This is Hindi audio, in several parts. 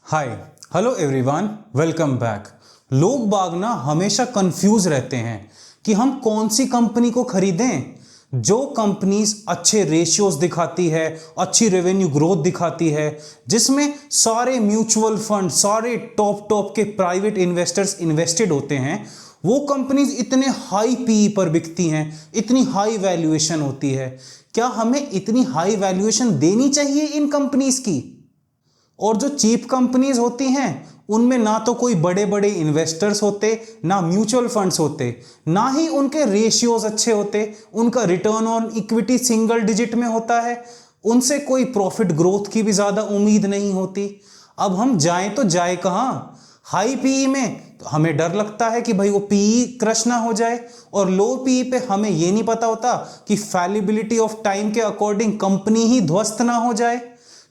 Hi hello everyone, welcome back. लोग बाग ना हमेशा कंफ्यूज रहते हैं कि हम कौन सी कंपनी को खरीदें। जो कंपनीज अच्छे रेशियोज दिखाती है, अच्छी रेवेन्यू ग्रोथ दिखाती है, जिसमें सारे म्यूचुअल फंड, सारे टॉप के प्राइवेट इन्वेस्टर्स इन्वेस्टेड होते हैं, वो कंपनीज इतने हाई पीई पर बिकती हैं, इतनी हाई वैल्यूएशन होती है। क्या हमें इतनी हाई वैल्यूएशन देनी चाहिए इन कंपनीज की? और जो चीप कंपनीज होती हैं उनमें ना तो कोई बड़े बड़े इन्वेस्टर्स होते, ना म्यूचुअल फंड्स होते, ना ही उनके रेशियोज अच्छे होते, उनका return on equity single digit में होता है, उनसे कोई प्रॉफिट ग्रोथ की भी ज़्यादा उम्मीद नहीं होती। अब हम जाएं तो जाए कहाँ? हाई पीई में तो हमें डर लगता है कि भाई वो पीई क्रश ना हो जाए, और लो पीई पे हमें ये नहीं पता होता कि फैलिबिलिटी ऑफ टाइम के अकॉर्डिंग कंपनी ही ध्वस्त ना हो जाए।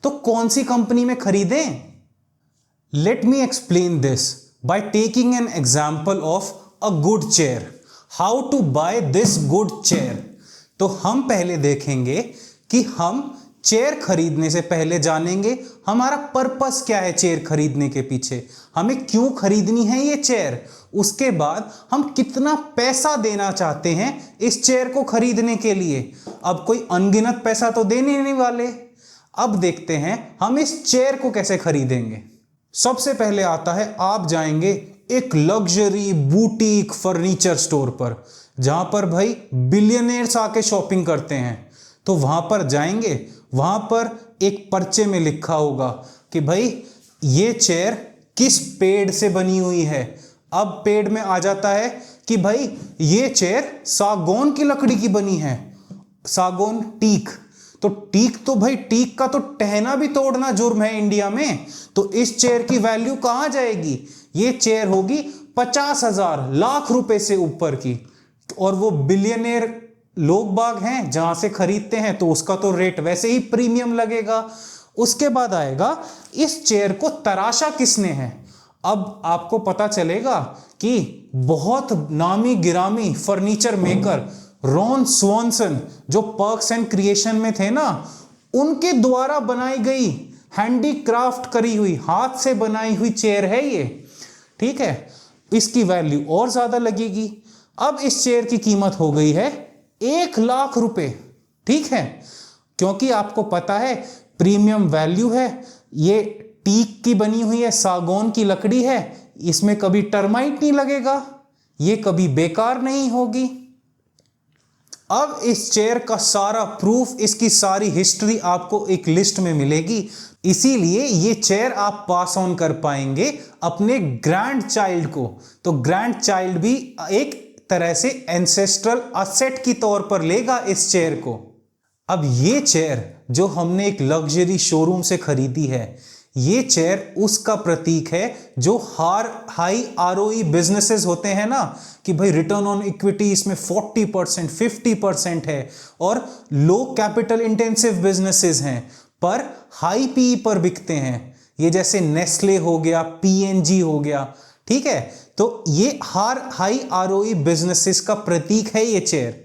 तो कौन सी कंपनी में खरीदें? Let me explain this by taking an example of a good chair. How to buy this good chair? तो हम पहले देखेंगे कि हम चेयर खरीदने से पहले जानेंगे हमारा पर्पस क्या है चेयर खरीदने के पीछे, हमें क्यों खरीदनी है ये चेयर। उसके बाद हम कितना पैसा देना चाहते हैं इस चेयर को खरीदने के लिए। अब कोई अनगिनत पैसा तो देने नहीं वाले। अब देखते हैं हम इस चेयर को कैसे खरीदेंगे। सबसे पहले आता है, आप जाएंगे एक लग्जरी बुटीक फर्नीचर स्टोर पर, जहां पर भाई बिलियनेयर्स आके शॉपिंग करते हैं। तो वहां पर जाएंगे, वहां पर एक पर्चे में लिखा होगा कि भाई ये चेयर किस पेड़ से बनी हुई है। अब पेड़ में आ जाता है कि भाई ये चेयर सागौन की लकड़ी की बनी है, सागौन टीक। तो टीक तो भाई टीक का तो टहना भी तोड़ना जुर्म है इंडिया में। तो इस चेयर की वैल्यू कहां जाएगी? ये चेयर होगी 50,000 लाख रुपए से ऊपर की। और वो बिलियनेयर लोग बाग हैं जहां से खरीदते हैं, तो उसका तो रेट वैसे ही प्रीमियम लगेगा। उसके बाद आएगा, इस चेयर को तराशा किसने है। अब आपको पता चलेगा कि बहुत नामी गिरामी फर्नीचर मेकर रॉन स्वॉनसन, जो पर्क्स एंड क्रिएशन में थे ना, उनके द्वारा बनाई गई हैंडीक्राफ्ट करी हुई, हाथ से बनाई हुई चेयर है ये। ठीक है, इसकी वैल्यू और ज्यादा लगेगी। अब इस चेयर की कीमत हो गई है 1,00,000 रुपए। ठीक है, क्योंकि आपको पता है प्रीमियम वैल्यू है, ये टीक की बनी हुई है, सागौन की लकड़ी है, इसमें कभी टर्माइट नहीं लगेगा, ये कभी बेकार नहीं होगी। अब इस चेयर का सारा प्रूफ, इसकी सारी हिस्ट्री आपको एक लिस्ट में मिलेगी। इसीलिए ये चेयर आप पास ऑन कर पाएंगे अपने ग्रैंड चाइल्ड को। तो ग्रैंड चाइल्ड भी एक तरह से एंसेस्ट्रल असेट की तौर पर लेगा इस चेयर को। अब ये चेयर जो हमने एक लग्जरी शोरूम से खरीदी है, ये चेयर उसका प्रतीक है जो हाई आरओई बिजनेसेस होते हैं ना, कि भाई रिटर्न ऑन इक्विटी इसमें 40% 50% है, और लो कैपिटल इंटेंसिव बिजनेसेस हैं पर हाई पीई पर बिकते हैं। ये जैसे नेस्ले हो गया, पीएनजी हो गया। ठीक है, तो ये हाई आरओई बिजनेसेस का प्रतीक है ये चेयर।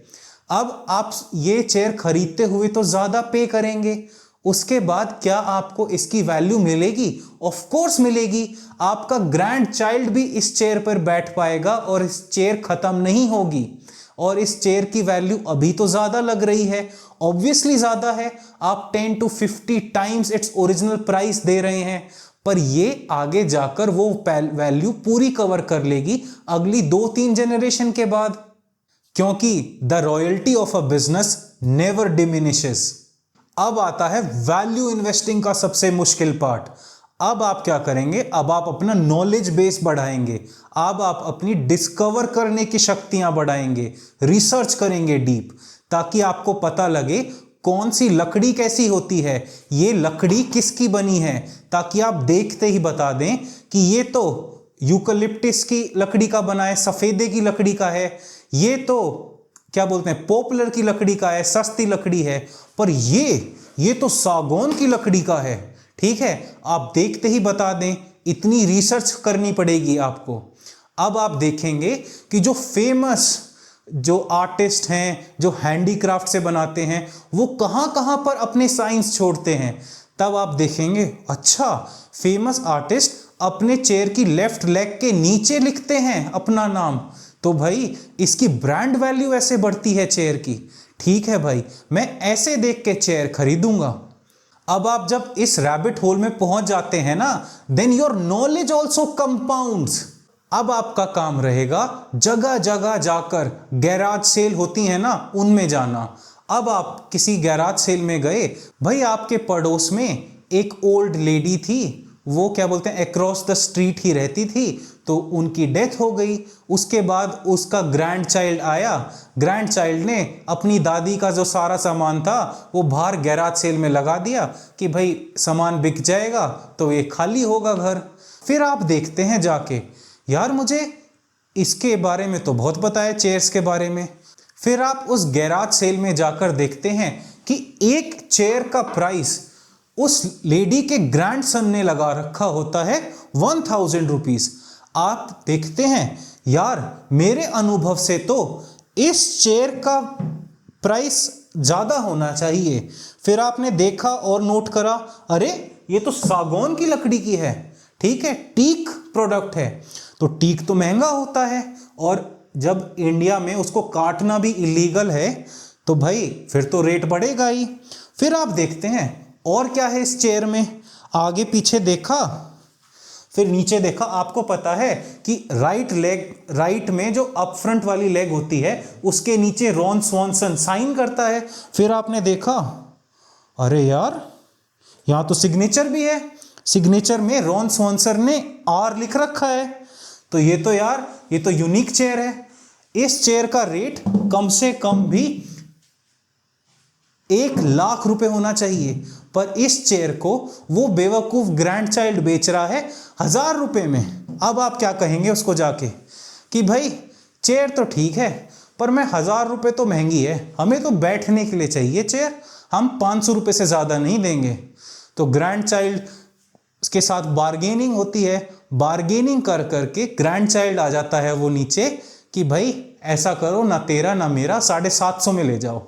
अब आप ये चेयर खरीदते हुए तो ज्यादा पे करेंगे, उसके बाद क्या आपको इसकी वैल्यू मिलेगी? ऑफ कोर्स मिलेगी। आपका ग्रैंड चाइल्ड भी इस चेयर पर बैठ पाएगा और इस चेयर खत्म नहीं होगी। और इस चेयर की वैल्यू अभी तो ज्यादा लग रही है, ऑब्वियसली ज्यादा है। आप 10 to 50 times its original price दे रहे हैं, पर ये आगे जाकर वो वैल्यू पूरी कवर कर लेगी अगली 2-3 जनरेशन के बाद, क्योंकि the royalty of a business never diminishes. अब आता है वैल्यू इन्वेस्टिंग का सबसे मुश्किल पार्ट। अब आप क्या करेंगे? अब आप अपना नॉलेज बेस बढ़ाएंगे, अब आप अपनी डिस्कवर करने की शक्तियां बढ़ाएंगे, रिसर्च करेंगे डीप, ताकि आपको पता लगे कौन सी लकड़ी कैसी होती है, ये लकड़ी किसकी बनी है, ताकि आप देखते ही बता दें कि ये तो यूकलिप्टिस की लकड़ी का बना है, सफेदे की लकड़ी का है, ये तो क्या बोलते हैं पॉपुलर की लकड़ी का है, सस्ती लकड़ी है, पर ये तो सागौन की लकड़ी का है। ठीक है, आप देखते ही बता दें, इतनी रिसर्च करनी पड़ेगी आपको। अब आप देखेंगे कि जो फेमस जो आर्टिस्ट हैं, जो हैंडीक्राफ्ट से बनाते हैं, वो कहां कहां पर अपने साइंस छोड़ते हैं, तब आप देखेंगे अच्छा फेमस आर्टिस्ट अपने चेयर की लेफ्ट लेग के नीचे लिखते हैं अपना नाम, तो भाई इसकी ब्रांड वैल्यू ऐसे बढ़ती है चेयर की। ठीक है भाई, मैं ऐसे देख के चेयर खरीदूंगा। अब आप जब इस रैबिट होल में पहुंच जाते हैं ना, then your knowledge also compounds. अब आपका काम रहेगा जगह जगह जाकर, गैराज सेल होती है ना उनमें जाना। अब आप किसी गैराज सेल में गए, भाई आपके पड़ोस में एक ओल्ड लेडी थी, वो क्या बोलते हैं अक्रॉस द स्ट्रीट ही रहती थी, तो उनकी डेथ हो गई। उसके बाद उसका ग्रैंड चाइल्ड आया, ग्रैंड चाइल्ड ने अपनी दादी का जो सारा सामान था वो बाहर गैराज सेल में लगा दिया कि भाई सामान बिक जाएगा तो ये खाली होगा घर। फिर आप देखते हैं जाके, यार मुझे इसके बारे में तो बहुत पता है चेयर्स के बारे में। फिर आप उस गैराज सेल में जाकर देखते हैं कि एक चेयर का प्राइस उस लेडी के ग्रैंडसन ने लगा रखा होता है 1000 रुपीज। आप देखते हैं यार मेरे अनुभव से तो इस चेयर का प्राइस ज्यादा होना चाहिए। फिर आपने देखा और नोट करा, अरे ये तो सागौन की लकड़ी की है, ठीक है, टीक प्रोडक्ट है, तो टीक तो महंगा होता है, और जब इंडिया में उसको काटना भी इलीगल है तो भाई फिर तो रेट बढ़ेगा ही। फिर आप देखते हैं और क्या है इस चेयर में, आगे पीछे देखा, फिर नीचे देखा, आपको पता है कि राइट में जो अप फ्रंट वाली लेग होती है उसके नीचे रॉन स्वॉनसन साइन करता है। फिर आपने देखा, अरे यार यहां तो सिग्नेचर भी है, सिग्नेचर में रॉन स्वॉनसन ने आर लिख रखा है, तो ये तो यूनिक चेयर है। इस चेयर का रेट कम से कम भी 1,00,000 रुपए होना चाहिए, पर इस चेयर को वो बेवकूफ ग्रैंड चाइल्ड बेच रहा है 1000 रुपए में। अब आप क्या कहेंगे उसको जाके कि भाई चेयर तो ठीक है पर मैं 1000 रुपए तो महंगी है, हमें तो बैठने के लिए चाहिए चेयर, हम 500 रुपए से ज्यादा नहीं देंगे। तो ग्रैंड चाइल्ड के साथ बार्गेनिंग होती है, बार्गेनिंग कर करके ग्रैंड चाइल्ड आ जाता है वो नीचे कि भाई ऐसा करो ना तेरा ना मेरा 750 में ले जाओ।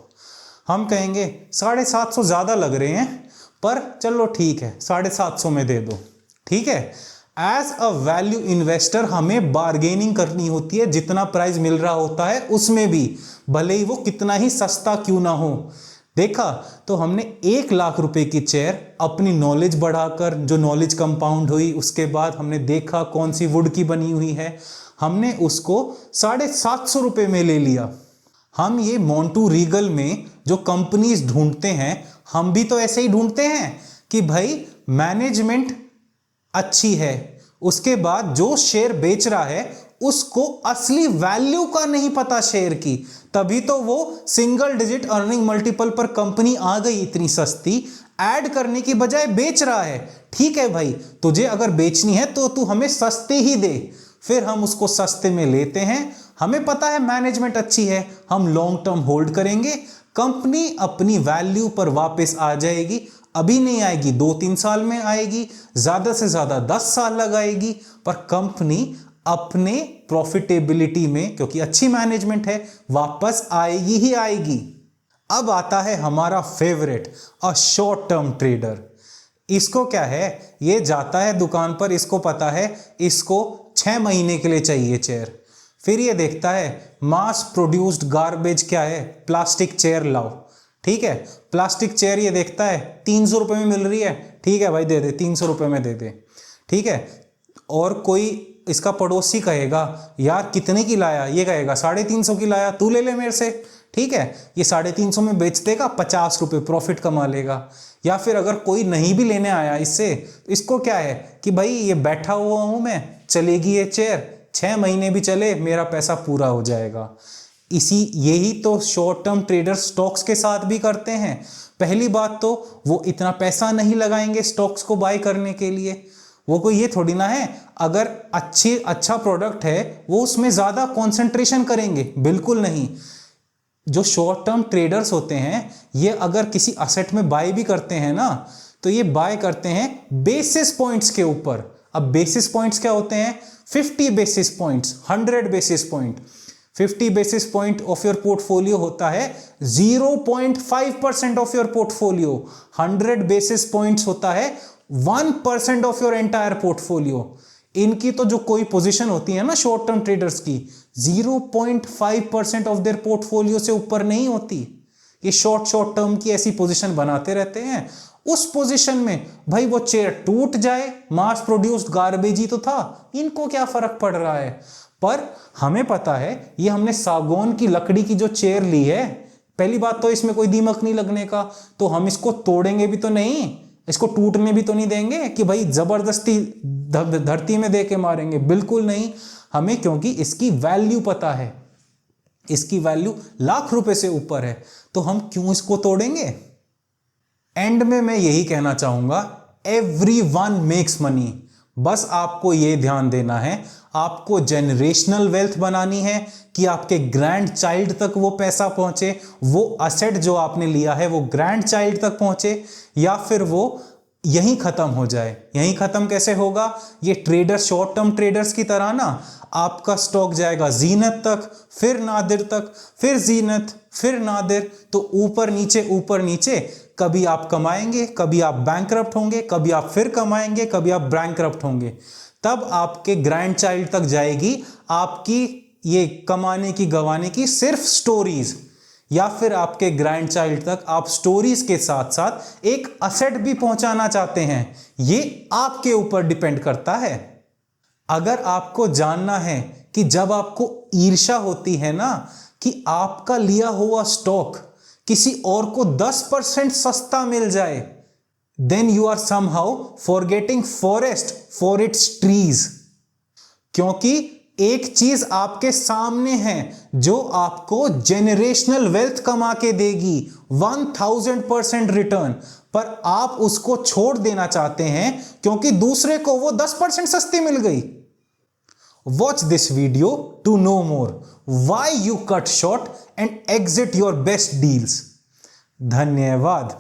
हम कहेंगे 750 ज्यादा लग रहे हैं, पर चलो ठीक है 750 में दे दो। ठीक है, एज अ वैल्यू इन्वेस्टर हमें बार्गेनिंग करनी होती है, जितना प्राइस मिल रहा होता है उसमें भी, भले ही वो कितना ही सस्ता क्यों ना हो। देखा, तो हमने 1,00,000 रुपए की चेयर अपनी नॉलेज बढ़ाकर, जो नॉलेज कंपाउंड हुई, उसके बाद हमने देखा कौन सी वुड की बनी हुई है, हमने उसको 750 रुपए में ले लिया। हम ये मोंटू रीगल में जो कंपनीज ढूंढते हैं, हम भी तो ऐसे ही ढूंढते हैं कि भाई मैनेजमेंट अच्छी है, उसके बाद जो शेयर बेच रहा है उसको असली वैल्यू का नहीं पता शेयर की, तभी तो वो सिंगल डिजिट अर्निंग मल्टीपल पर कंपनी आ गई इतनी सस्ती, ऐड करने की बजाय बेच रहा है। ठीक है भाई, तुझे अगर बेचनी है तो तू हमें सस्ते ही दे, फिर हम उसको सस्ते में लेते हैं, हमें पता है मैनेजमेंट अच्छी है, हम लॉन्ग टर्म होल्ड करेंगे, कंपनी अपनी वैल्यू पर वापस आ जाएगी, अभी नहीं आएगी 2-3 साल में आएगी, ज्यादा से ज्यादा 10 साल लगाएगी, पर कंपनी अपने प्रॉफिटेबिलिटी में, क्योंकि अच्छी मैनेजमेंट है, वापस आएगी ही आएगी। अब आता है हमारा favourite, a short term trader. इसको क्या है, ये जाता है दुकान पर, इसको पता है इसको 6 महीने के लिए चाहिए चेयर, फिर ये देखता है मास प्रोड्यूस्ड गार्बेज क्या है, प्लास्टिक चेयर लाओ। ठीक है, प्लास्टिक चेयर ये देखता है 300 रुपए में मिल रही है, ठीक है भाई दे दे, 300 रुपए में दे दे। ठीक है, और कोई इसका पड़ोसी कहेगा यार कितने की लाया, ये कहेगा 350 की लाया, तू ले ले मेरे से। ठीक है, ये 350 में बेच देगा, 50 रुपए प्रॉफिट कमा लेगा। या फिर अगर कोई नहीं भी लेने आया इससे, तो इसको क्या है कि भाई ये बैठा हुआ हूं मैं, चलेगी ये चेयर, 6 महीने भी चले मेरा पैसा पूरा हो जाएगा। यही तो शॉर्ट टर्म ट्रेडर स्टॉक्स के साथ भी करते हैं। पहली बात तो वो इतना पैसा नहीं लगाएंगे स्टॉक्स को बाय करने के लिए, वो कोई ये थोड़ी ना है अगर अच्छा प्रोडक्ट है वो उसमें ज्यादा कंसंट्रेशन करेंगे, बिल्कुल नहीं। जो शॉर्ट टर्म ट्रेडर्स होते हैं ये अगर किसी असेट में बाय भी करते हैं ना, तो ये बाय करते हैं बेसिस पॉइंट्स के ऊपर। अब बेसिस पॉइंट्स क्या होते हैं, 50 basis points, 100 basis point. 50 basis point of your portfolio होता है 0.5% of your portfolio. 100 basis points होता है 1% ऑफ योर एंटायर पोर्टफोलियो। इनकी तो जो कोई पोजीशन होती है ना शॉर्ट टर्म ट्रेडर्स की, 0.5% ऑफ देयर पोर्टफोलियो से ऊपर नहीं होती। ये शॉर्ट टर्म की ऐसी पोजीशन बनाते रहते हैं। उस पोजीशन में भाई वो चेयर टूट जाए, मास प्रोड्यूस्ड गार्बेज ही तो था, इनको क्या फर्क पड़ रहा है। पर हमें पता है ये हमने सागौन की लकड़ी की जो चेयर ली है, पहली बात तो इसमें कोई दीमक नहीं लगने का, तो हम इसको तोड़ेंगे भी तो नहीं, इसको टूटने भी तो नहीं देंगे कि भाई जबरदस्ती धरती में दे के मारेंगे, बिल्कुल नहीं। हमें क्योंकि इसकी वैल्यू पता है, इसकी वैल्यू लाख रुपए से ऊपर है, तो हम क्यों इसको तोड़ेंगे। एंड में मैं यही कहना चाहूंगा, एवरीवन मेक्स मनी। बस आपको यह ध्यान देना है, आपको जनरेशनल वेल्थ बनानी है कि आपके ग्रैंड चाइल्ड तक वो पैसा पहुंचे, वो असेट जो आपने लिया है वो ग्रैंड चाइल्ड तक पहुंचे, या फिर वो यहीं खत्म हो जाए। यहीं खत्म कैसे होगा, ये ट्रेडर्स, शॉर्ट टर्म ट्रेडर्स की तरह ना, आपका स्टॉक जाएगा जीनत तक, फिर नादिर तक, फिर जीनत, फिर नादिर, तो ऊपर नीचे, कभी आप कमाएंगे, कभी आप बैंकरप्ट होंगे, कभी आप फिर कमाएंगे, कभी आप बैंकरप्ट होंगे। तब आपके ग्रैंड चाइल्ड तक जाएगी आपकी ये कमाने की गवाने की सिर्फ स्टोरीज, या फिर आपके ग्रैंड चाइल्ड तक आप स्टोरीज के साथ साथ एक असेट भी पहुंचाना चाहते हैं, ये आपके ऊपर डिपेंड करता है। अगर आपको जानना है कि जब आपको ईर्ष्या होती है ना कि आपका लिया हुआ स्टॉक किसी और को 10% सस्ता मिल जाए, then you are somehow forgetting forest for its trees. क्योंकि एक चीज आपके सामने है जो आपको जेनरेशनल वेल्थ कमा के देगी, 1000% रिटर्न, पर आप उसको छोड़ देना चाहते हैं क्योंकि दूसरे को वो 10% सस्ती मिल गई। Watch this video to know more why you cut short and exit your best deals. धन्यवाद।